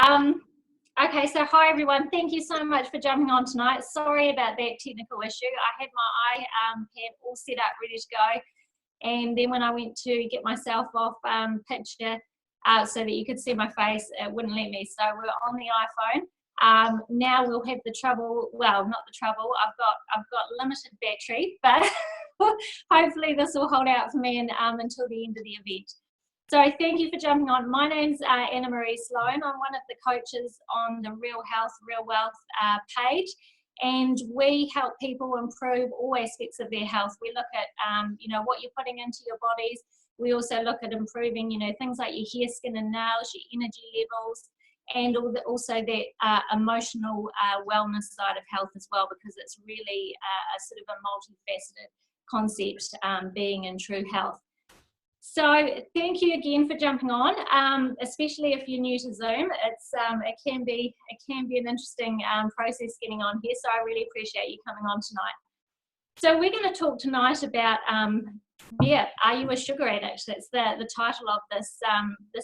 Okay, so hi everyone. Thank you so much for jumping on tonight. Sorry about that technical issue. I had my iPad all set up, ready to go, and then when I went to get myself off picture so that you could see my face, it wouldn't let me. So we're on the iPhone. Now we'll have the trouble. Well, not the trouble. I've got limited battery, but hopefully this will hold out for me until the end of the event. So thank you for jumping on. My name's Anna Marie Sloan. I'm one of the coaches on the Real Health, Real Wealth page, and we help people improve all aspects of their health. We look at, what you're putting into your bodies. We also look at improving, things like your hair, skin and nails, your energy levels, and also that emotional wellness side of health as well, because it's really a sort of a multifaceted concept, being in true health. So thank you again for jumping on, especially if you're new to Zoom. It can be an interesting process getting on here, so I really appreciate you coming on tonight. So we're going to talk tonight about, are you a sugar addict? That's the title of this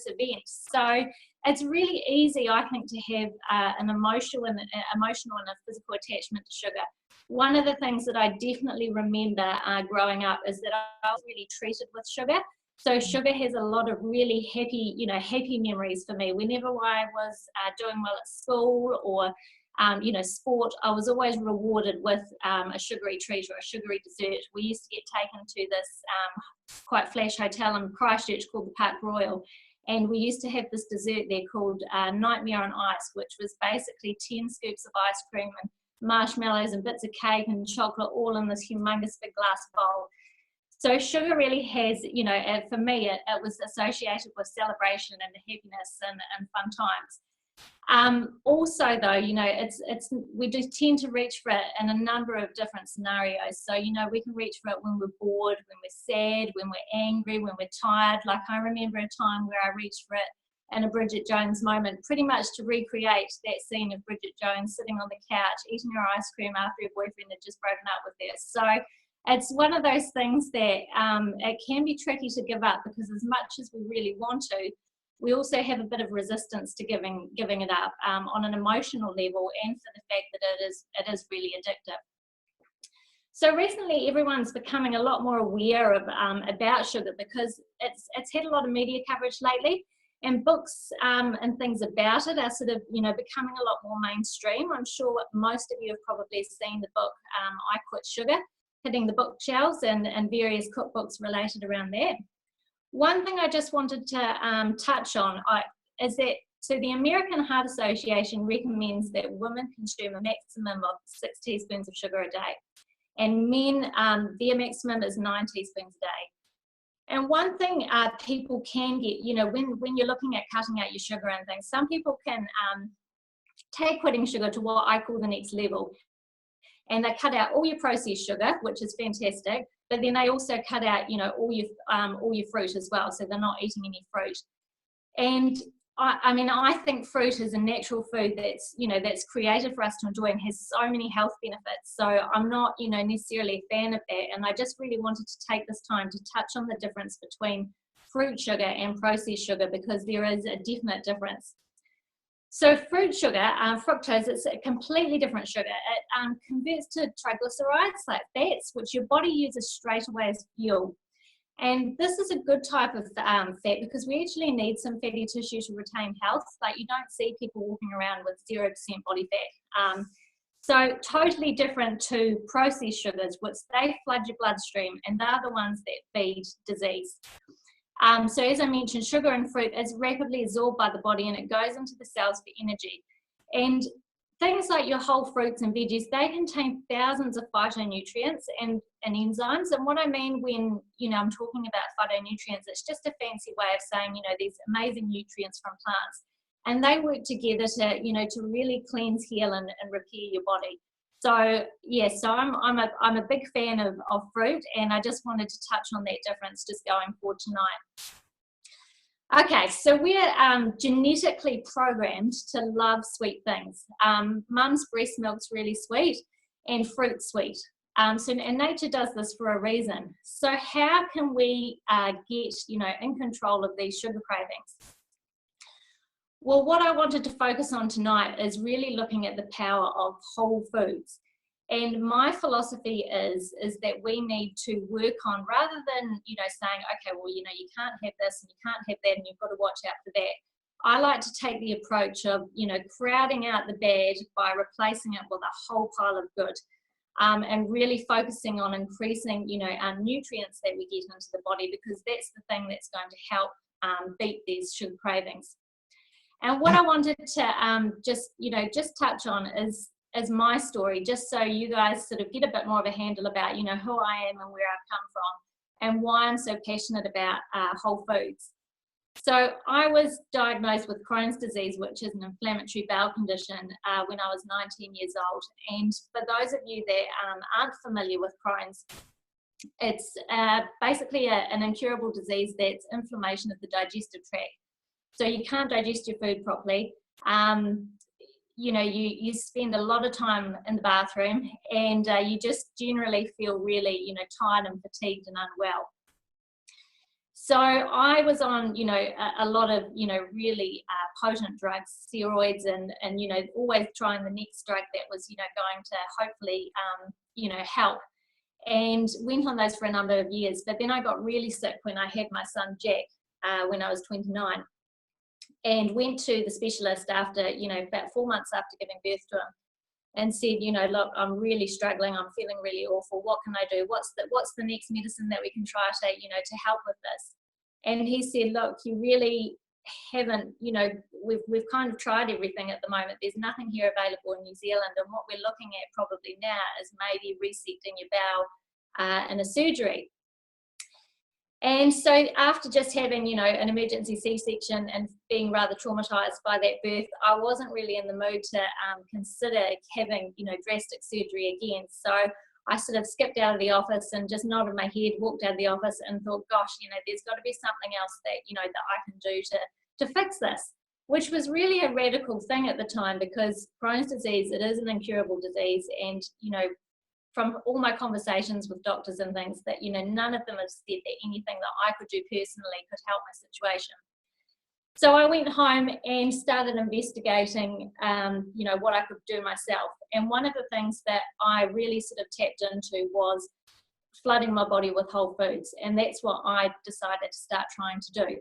event. So it's really easy, I think, to have an emotional and a physical attachment to sugar. One of the things that I definitely remember growing up is that I was really treated with sugar. So sugar has a lot of really happy memories for me. Whenever I was doing well at school or, sport, I was always rewarded with a sugary treat or a sugary dessert. We used to get taken to this quite flash hotel in Christchurch called the Park Royal. And we used to have this dessert there called Nightmare on Ice, which was basically 10 scoops of ice cream and marshmallows and bits of cake and chocolate all in this humongous big glass bowl. So sugar really has, for me, it was associated with celebration and happiness and fun times. Also, though, we do tend to reach for it in a number of different scenarios. So, we can reach for it when we're bored, when we're sad, when we're angry, when we're tired. Like I remember a time where I reached for it in a Bridget Jones moment, pretty much to recreate that scene of Bridget Jones sitting on the couch, eating her ice cream after her boyfriend had just broken up with her. So it's one of those things that it can be tricky to give up, because as much as we really want to, we also have a bit of resistance to giving it up on an emotional level, and for the fact that it is really addictive. So recently, everyone's becoming a lot more aware of about sugar, because it's had a lot of media coverage lately, and books and things about it are sort of becoming a lot more mainstream. I'm sure most of you have probably seen the book I Quit Sugar, hitting the bookshelves, and various cookbooks related around that. One thing I just wanted to touch on is that, so the American Heart Association recommends that women consume a maximum of 6 teaspoons of sugar a day, and men, their maximum is 9 teaspoons a day. And one thing people can get, when you're looking at cutting out your sugar and things, some people can take quitting sugar to what I call the next level. And they cut out all your processed sugar, which is fantastic, but then they also cut out, all your fruit as well, so they're not eating any fruit. And I think fruit is a natural food that's created for us to enjoy and has so many health benefits. So I'm not, necessarily a fan of that. And I just really wanted to take this time to touch on the difference between fruit sugar and processed sugar, because there is a definite difference. So fruit sugar, fructose, it's a completely different sugar. It converts to triglycerides, like fats, which your body uses straight away as fuel. And this is a good type of fat, because we actually need some fatty tissue to retain health. Like, you don't see people walking around with 0% body fat. So totally different to processed sugars, which they flood your bloodstream, and they're the ones that feed disease. So as I mentioned, sugar in fruit is rapidly absorbed by the body, and it goes into the cells for energy. And things like your whole fruits and veggies, they contain thousands of phytonutrients and enzymes. And what I mean when, I'm talking about phytonutrients, it's just a fancy way of saying, these amazing nutrients from plants. And they work together to really cleanse, heal, and repair your body. So yeah, so I'm a big fan of fruit, and I just wanted to touch on that difference just going forward tonight. Okay, so we're genetically programmed to love sweet things. Mum's breast milk's really sweet, and fruit's sweet. And nature does this for a reason. So how can we get in control of these sugar cravings? Well, what I wanted to focus on tonight is really looking at the power of whole foods. And my philosophy is that we need to work on, rather than, you know, saying, okay, well, you know, you can't have this and you can't have that and you've got to watch out for that. I like to take the approach of, you know, crowding out the bad by replacing it with a whole pile of good. And really focusing on increasing, you know, our nutrients that we get into the body, because that's the thing that's going to help beat these sugar cravings. And what I wanted to just touch on is my story, just so you guys sort of get a bit more of a handle about, you know, who I am and where I've come from and why I'm so passionate about whole foods. So I was diagnosed with Crohn's disease, which is an inflammatory bowel condition, when I was 19 years old. And for those of you that aren't familiar with Crohn's, it's basically an incurable disease that's inflammation of the digestive tract. So you can't digest your food properly. You know, you spend a lot of time in the bathroom, and you just generally feel really, you know, tired and fatigued and unwell. So I was on, you know, a lot of, you know, really potent drugs, steroids, and, you know, always trying the next drug that was, you know, going to hopefully, you know, help. And went on those for a number of years. But then I got really sick when I had my son Jack when I was 29. And went to the specialist after, you know, about 4 months after giving birth to him, and said, you know, look, I'm really struggling. I'm feeling really awful. What can I do? What's the next medicine that we can try to, you know, to help with this? And he said, look, you really haven't, you know, we've kind of tried everything at the moment. There's nothing here available in New Zealand. And what we're looking at probably now is maybe resecting your bowel in a surgery. And so after just having, you know, an emergency C-section and being rather traumatized by that birth, I wasn't really in the mood to consider having, you know, drastic surgery again. So I sort of skipped out of the office and just nodded my head, walked out of the office and thought, gosh, you know, there's got to be something else that, you know, that I can do to fix this, which was really a radical thing at the time, because Crohn's disease, it is an incurable disease. And, you know, from all my conversations with doctors and things, that, you know, none of them have said that anything that I could do personally could help my situation. So I went home and started investigating, you know, what I could do myself. And one of the things that I really sort of tapped into was flooding my body with whole foods. And that's what I decided to start trying to do.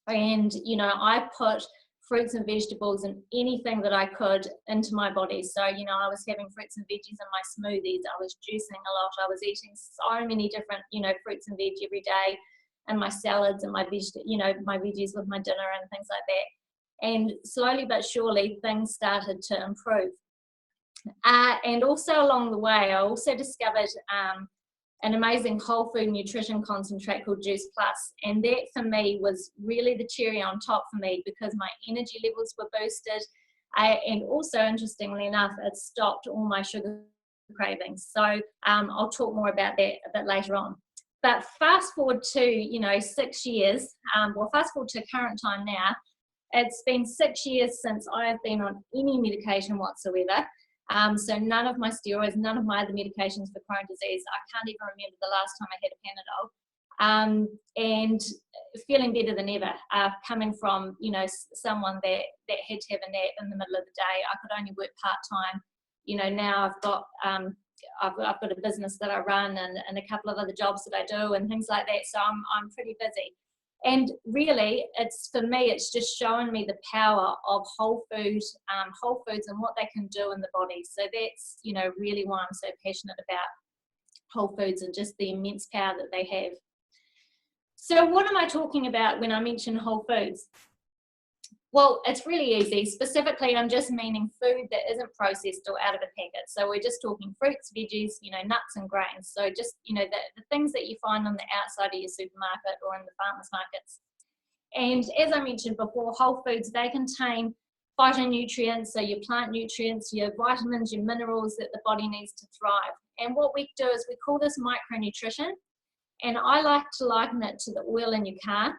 And, you know, I put fruits and vegetables and anything that I could into my body. So, you know, I was having fruits and veggies in my smoothies. I was juicing a lot. I was eating so many different, you know, fruits and veg every day, and my salads and my my veggies with my dinner and things like that. And slowly but surely things started to improve. And also along the way, I also discovered an amazing whole food nutrition concentrate called Juice Plus. And that for me was really the cherry on top for me, because my energy levels were boosted. And also, interestingly enough, it stopped all my sugar cravings. So I'll talk more about that a bit later on. But fast forward to, you know, 6 years, fast forward to current time now, it's been 6 years since I have been on any medication whatsoever. So none of my steroids, none of my other medications for Crohn's disease. I can't even remember the last time I had a Panadol. And feeling better than ever, coming from, you know, someone that had to have a nap in the middle of the day. I could only work part-time. You know, now I've got a business that I run, and a couple of other jobs that I do and things like that. So I'm pretty busy. And really, for me, it's just showing me the power of whole foods and what they can do in the body. So that's, you know, really why I'm so passionate about whole foods and just the immense power that they have. So what am I talking about when I mention whole foods? Well, it's really easy. Specifically, I'm just meaning food that isn't processed or out of a packet. So we're just talking fruits, veggies, you know, nuts and grains. So just, you know, the things that you find on the outside of your supermarket or in the farmers markets. And as I mentioned before, whole foods, they contain phytonutrients, so your plant nutrients, your vitamins, your minerals that the body needs to thrive. And what we do is we call this micronutrition. And I like to liken it to the oil in your car.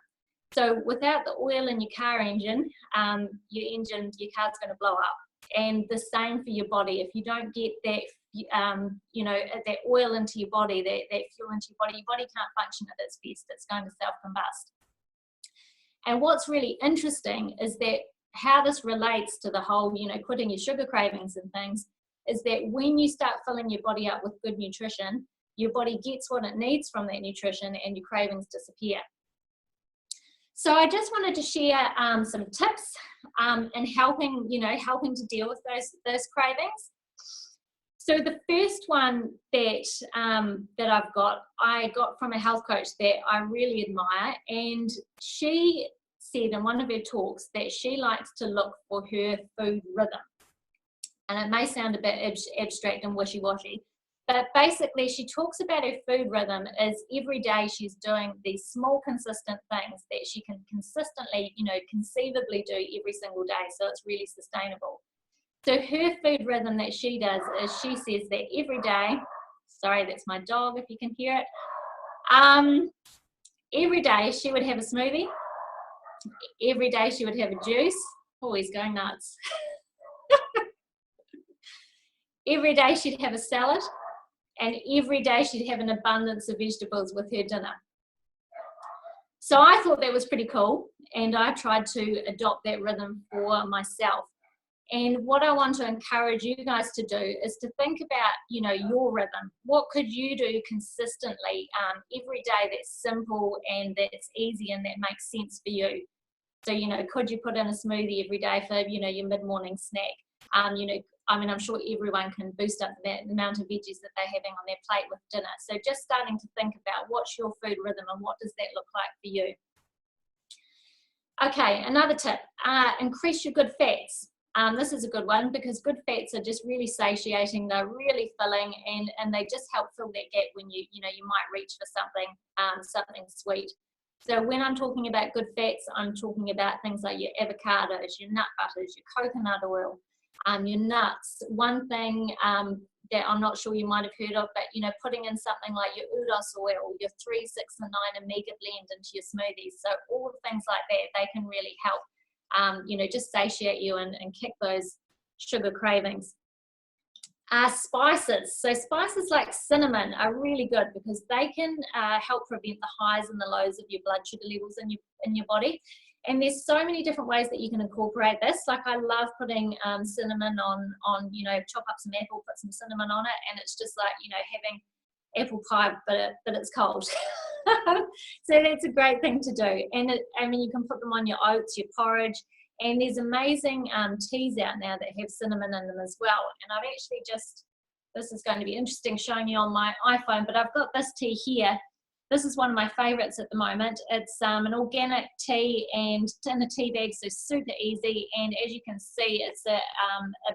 So without the oil in your car engine, your car's going to blow up. And the same for your body. If you don't get that, you know, that oil into your body, that fuel into your body can't function at its best. It's going to self-combust. And what's really interesting is that how this relates to the whole, you know, quitting your sugar cravings and things, is that when you start filling your body up with good nutrition, your body gets what it needs from that nutrition and your cravings disappear. So I just wanted to share some tips in helping, you know, helping to deal with those cravings. So the first one that I got from a health coach that I really admire, and she said in one of her talks that she likes to look for her food rhythm. And it may sound a bit abstract and wishy-washy, but basically she talks about her food rhythm as every day she's doing these small consistent things that she can consistently, you know, conceivably do every single day, so it's really sustainable. So her food rhythm that she does is she says that every day, sorry, that's my dog if you can hear it, every day she would have a smoothie, every day she would have a juice. Oh, he's going nuts. Every day she'd have a salad, and every day she'd have an abundance of vegetables with her dinner. So I thought that was pretty cool, and I tried to adopt that rhythm for myself. And what I want to encourage you guys to do is to think about, you know, your rhythm. What could you do consistently every day that's simple and that's easy and that makes sense for you? So, you know, could you put in a smoothie every day for, you know, your mid-morning snack? You know, I mean, I'm sure everyone can boost up the amount of veggies that they're having on their plate with dinner. So just starting to think about what's your food rhythm and what does that look like for you? Okay, another tip, increase your good fats. This is a good one because good fats are just really satiating, they're really filling, and they just help fill that gap when you might reach for something sweet. So when I'm talking about good fats, I'm talking about things like your avocados, your nut butters, your coconut oil, your nuts. One thing that I'm not sure you might have heard of, but you know, putting in something like your udos oil, your 3, 6, and 9 omega blend into your smoothies. So all the things like that, they can really help. You know, just satiate you and kick those sugar cravings. Spices. So spices like cinnamon are really good because they can help prevent the highs and the lows of your blood sugar levels in your body. And there's so many different ways that you can incorporate this. Like I love putting cinnamon on, you know, chop up some apple, put some cinnamon on it, and it's just like, you know, having apple pie, but it's cold. So that's a great thing to do. And I mean, you can put them on your oats, your porridge, and there's amazing teas out now that have cinnamon in them as well. And I've actually this is going to be interesting showing you on my iPhone, but I've got this tea here. This is one of my favorites at the moment. It's an organic tea and in a tea bag, so super easy. And as you can see, it's a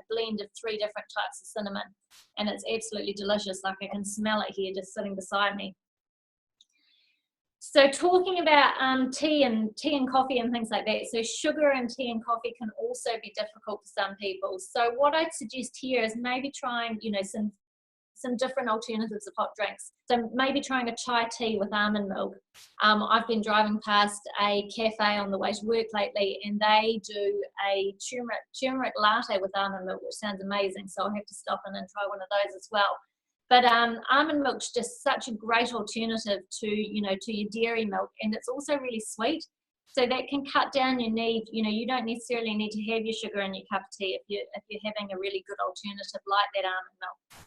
blend of 3 different types of cinnamon, and it's absolutely delicious. Like I can smell it here just sitting beside me. So talking about tea and coffee and things like that, so sugar and tea and coffee can also be difficult for some people. So what I'd suggest here is maybe trying, you know, some different alternatives of hot drinks. So maybe trying a chai tea with almond milk. I've been driving past a cafe on the way to work lately, and they do a turmeric latte with almond milk, which sounds amazing. So I'll have to stop in and try one of those as well. But almond milk's just such a great alternative to, you know, to your dairy milk, and it's also really sweet. So that can cut down your need. You know, you don't necessarily need to have your sugar in your cup of tea if you're having a really good alternative like that almond milk.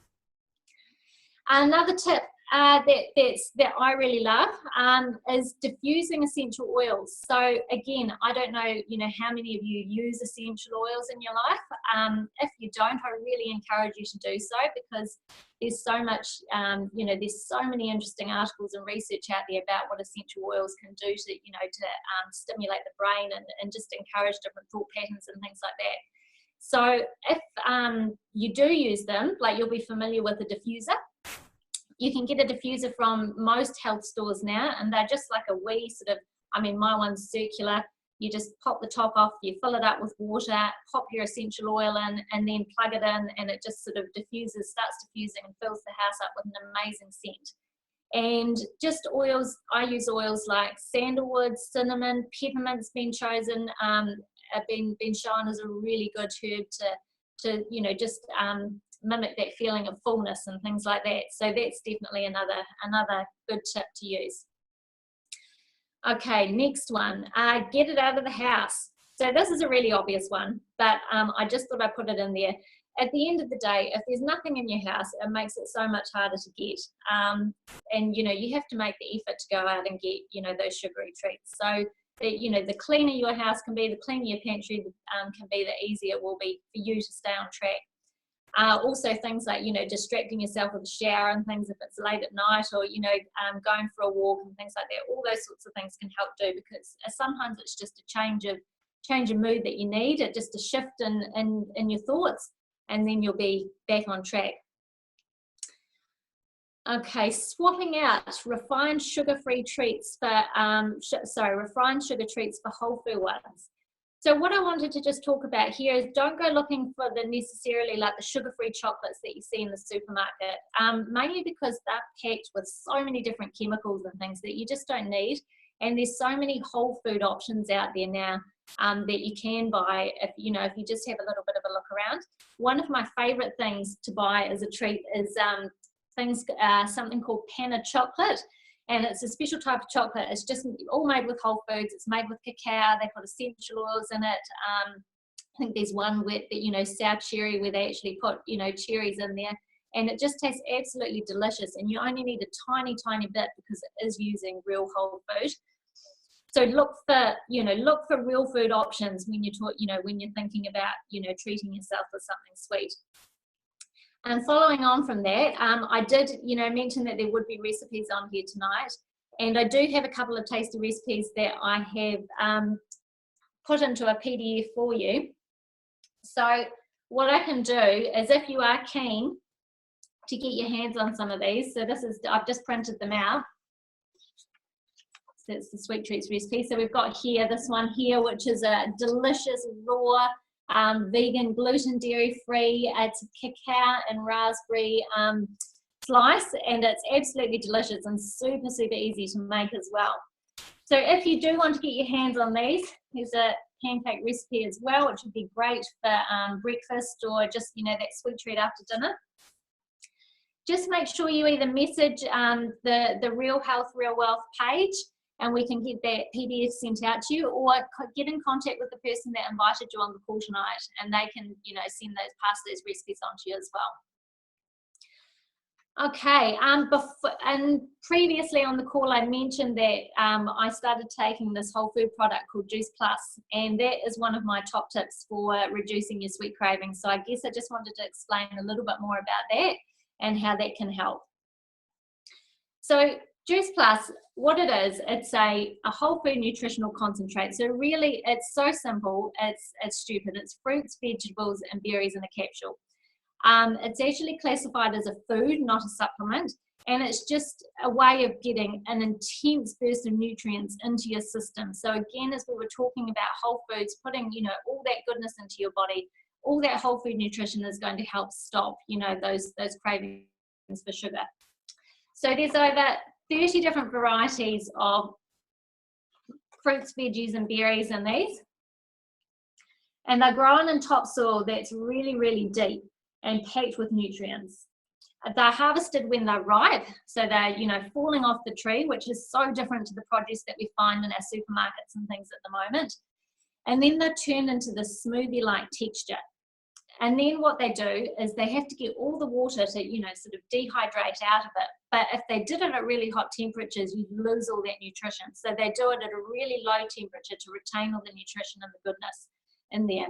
Another tip that I really love is diffusing essential oils. So again, I don't know, you know, how many of you use essential oils in your life. If you don't, I really encourage you to do so, because there's so much, you know, there's so many interesting articles and research out there about what essential oils can do to, you know, to stimulate the brain and just encourage different thought patterns and things like that. So if you do use them, like you'll be familiar with a diffuser. You can get a diffuser from most health stores now, and they're just like a wee sort of, I mean, my one's circular. You just pop the top off, you fill it up with water, pop your essential oil in, and then plug it in, and it just sort of diffuses, starts diffusing and fills the house up with an amazing scent. And just oils, I use oils like sandalwood, cinnamon, peppermint's been chosen, been shown as a really good herb to you know, just mimic that feeling of fullness and things like that. So that's definitely another good tip to use. Okay, next one, get it out of the house. So this is a really obvious one, but I just thought I'd put it in there. At the end of the day, if there's nothing in your house, it makes it so much harder to get. And, you know, you have to make the effort to go out and get, you know, those sugary treats. So, you know, the cleaner your house can be, the cleaner your pantry can be, the easier it will be for you to stay on track. Also things like, you know, distracting yourself with a shower and things if it's late at night, or, you know, going for a walk and things like that. All those sorts of things can help do, because sometimes it's just a change of mood that you need, it just a shift in your thoughts, and then you'll be back on track. Okay, swapping out refined sugar-free treats for, refined sugar treats for whole food ones. So what I wanted to just talk about here is, don't go looking for the necessarily like the sugar-free chocolates that you see in the supermarket, mainly because they're packed with so many different chemicals and things that you just don't need. And there's so many whole food options out there now that you can buy if you just have a little bit of a look around. One of my favorite things to buy as a treat is something called panna chocolate. And it's a special type of chocolate. It's just all made with whole foods. It's made with cacao. They've got essential oils in it. I think there's one with, you know, sour cherry, where they actually put, you know, cherries in there. And it just tastes absolutely delicious. And you only need a tiny, tiny bit, because it is using real whole food. So look for real food options when you're thinking about, you know, treating yourself with something sweet. And following on from that, I did, you know, mention that there would be recipes on here tonight, and I do have a couple of tasty recipes that I have put into a PDF for you. So what I can do is, if you are keen to get your hands on some of these, so I've just printed them out. So it's the sweet treats recipe. So we've got here this one here, which is a delicious raw vegan, gluten, dairy free. It's cacao and raspberry slice, and it's absolutely delicious and super, super easy to make as well. So if you do want to get your hands on these, there's a pancake recipe as well, which would be great for breakfast, or just, you know, that sweet treat after dinner. Just make sure you either message the Real Health, Real Wealth page, and we can get that PDF sent out to you, or get in contact with the person that invited you on the call tonight, and they can, you know, pass those recipes on to you as well. Okay, and previously on the call I mentioned that I started taking this whole food product called Juice Plus, and that is one of my top tips for reducing your sweet cravings. So I guess I just wanted to explain a little bit more about that and how that can help. So Juice Plus, what it is, it's a whole food nutritional concentrate. So really, it's so simple, it's stupid. It's fruits, vegetables, and berries in a capsule. It's actually classified as a food, not a supplement, and it's just a way of getting an intense burst of nutrients into your system. So again, as we were talking about whole foods, putting, you know, all that goodness into your body, all that whole food nutrition is going to help stop, you know, those cravings for sugar. So there's over 30 different varieties of fruits, veggies, and berries in these. And they're grown in topsoil that's really, really deep and packed with nutrients. They're harvested when they're ripe, so they're, you know, falling off the tree, which is so different to the produce that we find in our supermarkets and things at the moment. And then they're turned into this smoothie-like texture. And then what they do is they have to get all the water to, you know, sort of dehydrate out of it. But if they did it at really hot temperatures, you'd lose all that nutrition. So they do it at a really low temperature to retain all the nutrition and the goodness in there.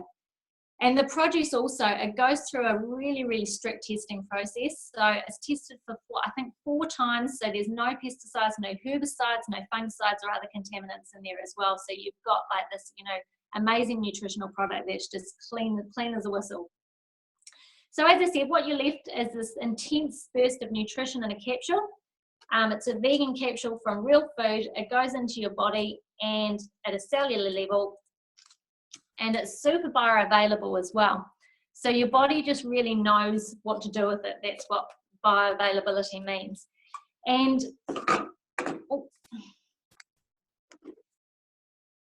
And the produce also, it goes through a really, really strict testing process. So it's tested for, I think, 4 times. So there's no pesticides, no herbicides, no fungicides or other contaminants in there as well. So you've got like this, you know, amazing nutritional product that's just clean as a whistle. So as I said, what you're left is this intense burst of nutrition in a capsule. It's a vegan capsule from real food. It goes into your body and at a cellular level, and it's super bioavailable as well. So your body just really knows what to do with it. That's what bioavailability means. And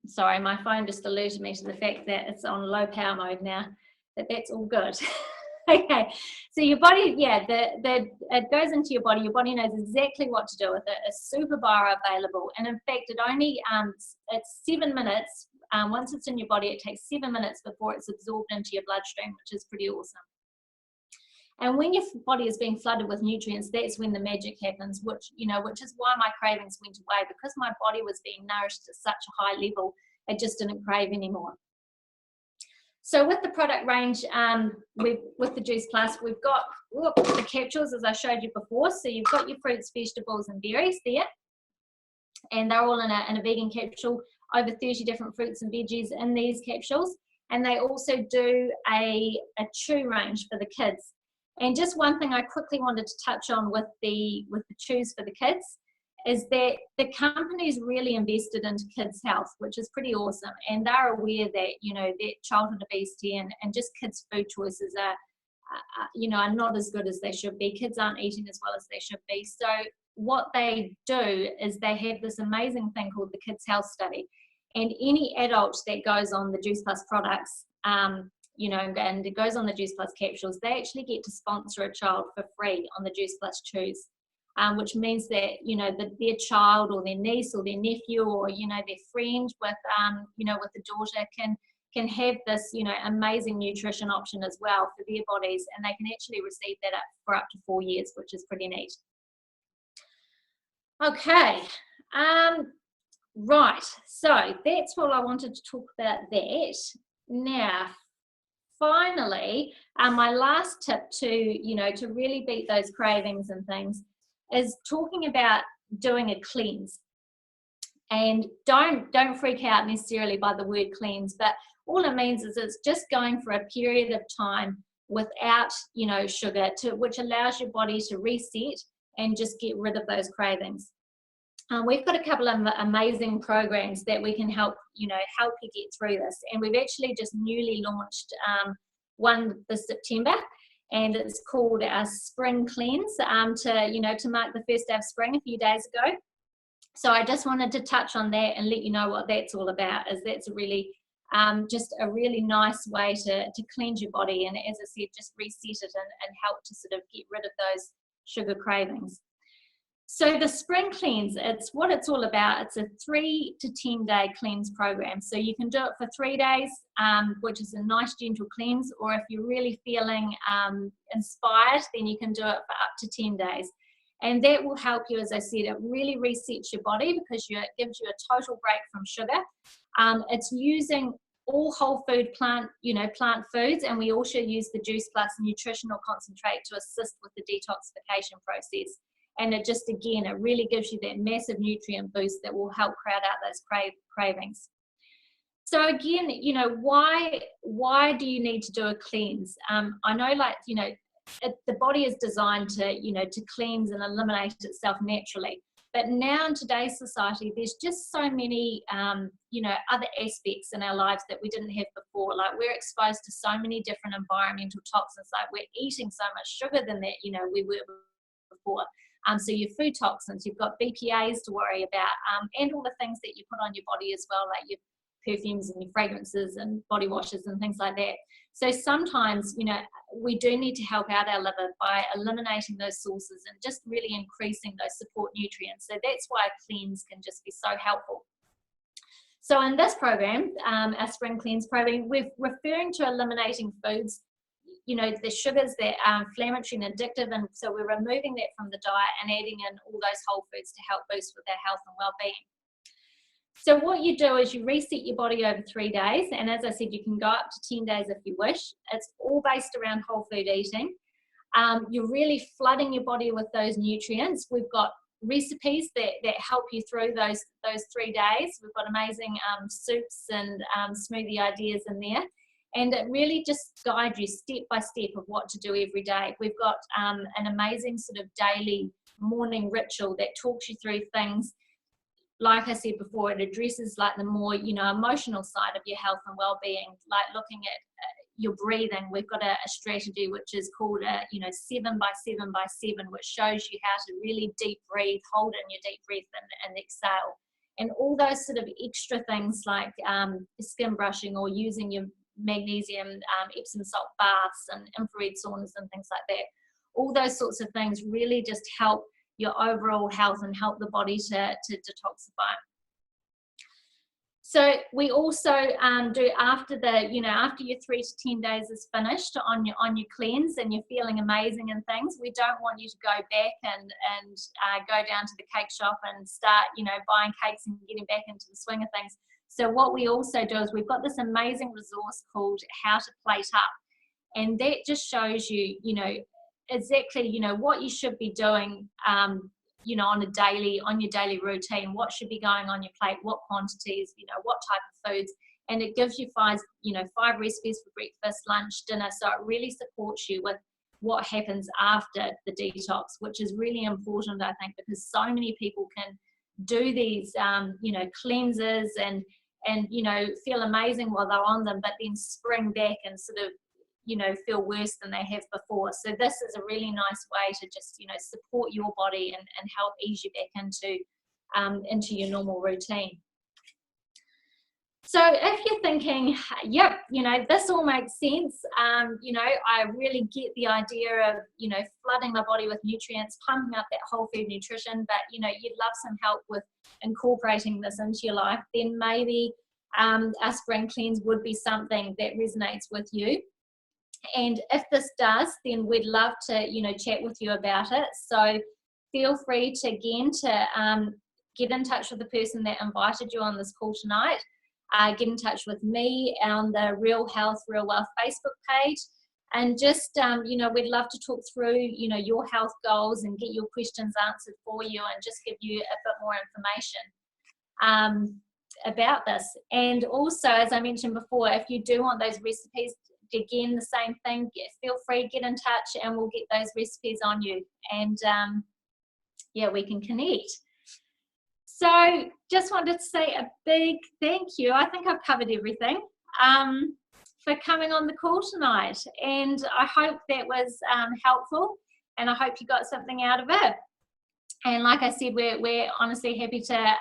sorry, my phone just alerted me to the fact that it's on low power mode now, that's all good. Okay, so your body, yeah, it goes into your body knows exactly what to do with it. It's super bioavailable, and in fact, it only, it's 7 minutes once it's in your body, it takes 7 minutes before it's absorbed into your bloodstream, which is pretty awesome. And when your body is being flooded with nutrients, that's when the magic happens, which is why my cravings went away, because my body was being nourished at such a high level, it just didn't crave anymore. So with the product range, with the Juice Plus, we've got the capsules, as I showed you before. So you've got your fruits, vegetables, and berries there, and they're all in a vegan capsule. Over 30 different fruits and veggies in these capsules, and they also do a chew range for the kids. And just one thing I quickly wanted to touch on with the chews for the kids is that the company's really invested into kids' health, which is pretty awesome. And they're aware that, that childhood obesity and just kids' food choices are not as good as they should be. Kids aren't eating as well as they should be. So what they do is they have this amazing thing called the Kids' Health Study. And any adult that goes on the Juice Plus products, and it goes on the Juice Plus capsules, they actually get to sponsor a child for free on the Juice Plus chews, which means that, their child or their niece or their nephew or, their friend with a daughter can have this, amazing nutrition option as well for their bodies, and they can actually receive that for up to 4 years, which is pretty neat. Okay. Right, so that's all I wanted to talk about that. Now, finally, my last tip to really beat those cravings and things is talking about doing a cleanse. And don't freak out necessarily by the word cleanse, but all it means is it's just going for a period of time without sugar, which allows your body to reset and just get rid of those cravings. We've got a couple of amazing programs that we can help you get through this, and we've actually just newly launched one this September, and it's called our Spring Cleanse to mark the first day of spring a few days ago. So I just wanted to touch on that and let you know what that's all about. Is that's a really just a really nice way to cleanse your body, and as I said, just reset it and help to sort of get rid of those sugar cravings. So the Spring Cleanse, what it's all about. It's a 3 to 10 day cleanse program. So you can do it for 3 days, which is a nice gentle cleanse, or if you're really feeling inspired, then you can do it for up to 10 days. And that will help you, as I said, it really resets your body because it gives you a total break from sugar. It's using all whole food plant foods, and we also use the Juice Plus nutritional concentrate to assist with the detoxification process. And it just, again, it really gives you that massive nutrient boost that will help crowd out those cravings. So again, why do you need to do a cleanse? I know, the body is designed to cleanse and eliminate itself naturally. But now in today's society, there's just so many, other aspects in our lives that we didn't have before. Like, we're exposed to so many different environmental toxins. Like, we're eating so much sugar than that, we were before. So your food toxins, you've got BPAs to worry about, and all the things that you put on your body as well, like your perfumes and your fragrances and body washes and things like that. So sometimes, we do need to help out our liver by eliminating those sources and just really increasing those support nutrients. So that's why a cleanse can just be so helpful. So in this program, our Spring Cleanse program, we're referring to eliminating foods, the sugars that are inflammatory and addictive, and so we're removing that from the diet and adding in all those whole foods to help boost with our health and well-being. So what you do is you reset your body over 3 days, and as I said, you can go up to 10 days if you wish. It's all based around whole food eating. You're really flooding your body with those nutrients. We've got recipes that help you through those 3 days. We've got amazing soups and smoothie ideas in there. And it really just guides you step by step of what to do every day. We've got an amazing sort of daily morning ritual that talks you through things. Like I said before, it addresses like the more, emotional side of your health and well-being, like looking at your breathing. We've got a strategy which is called 7 by 7 by 7, which shows you how to really deep breathe, hold in your deep breath and exhale. And all those sort of extra things like skin brushing or using your magnesium, Epsom salt baths and infrared saunas and things like that. All those sorts of things really just help your overall health and help the body to detoxify. So we also do after the, after your 3 to 10 days is finished on your cleanse and you're feeling amazing and things, we don't want you to go back and go down to the cake shop and start, buying cakes and getting back into the swing of things. So what we also do is we've got this amazing resource called How to Plate Up. And that just shows you, exactly, what you should be doing, on your daily routine, what should be going on your plate, what quantities, what type of foods. And it gives you 5 recipes for breakfast, lunch, dinner. So it really supports you with what happens after the detox, which is really important, I think, because so many people can do these, cleanses and feel amazing while they're on them, but then spring back and sort of, feel worse than they have before. So this is a really nice way to just, support your body and help ease you back into your normal routine. So if you're thinking, yep, this all makes sense, I really get the idea of, flooding my body with nutrients, pumping up that whole food nutrition, but, you'd love some help with incorporating this into your life, then maybe a spring cleanse would be something that resonates with you. And if this does, then we'd love to, chat with you about it. So feel free to, again, get in touch with the person that invited you on this call tonight. Get in touch with me on the Real Health, Real Wealth Facebook page. And just, we'd love to talk through, your health goals and get your questions answered for you and just give you a bit more information about this. And also, as I mentioned before, if you do want those recipes, again, the same thing, feel free, get in touch and we'll get those recipes on you. And we can connect. So just wanted to say a big thank you. I think I've covered everything for coming on the call tonight. And I hope that was helpful and I hope you got something out of it. And like I said, we're honestly happy to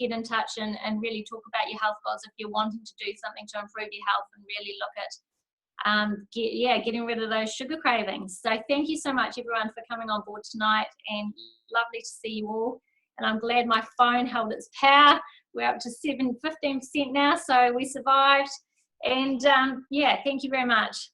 get in touch and really talk about your health goals if you're wanting to do something to improve your health and really look at getting rid of those sugar cravings. So thank you so much, everyone, for coming on board tonight, and lovely to see you all. And I'm glad my phone held its power. We're up to 15% now, so we survived. And thank you very much.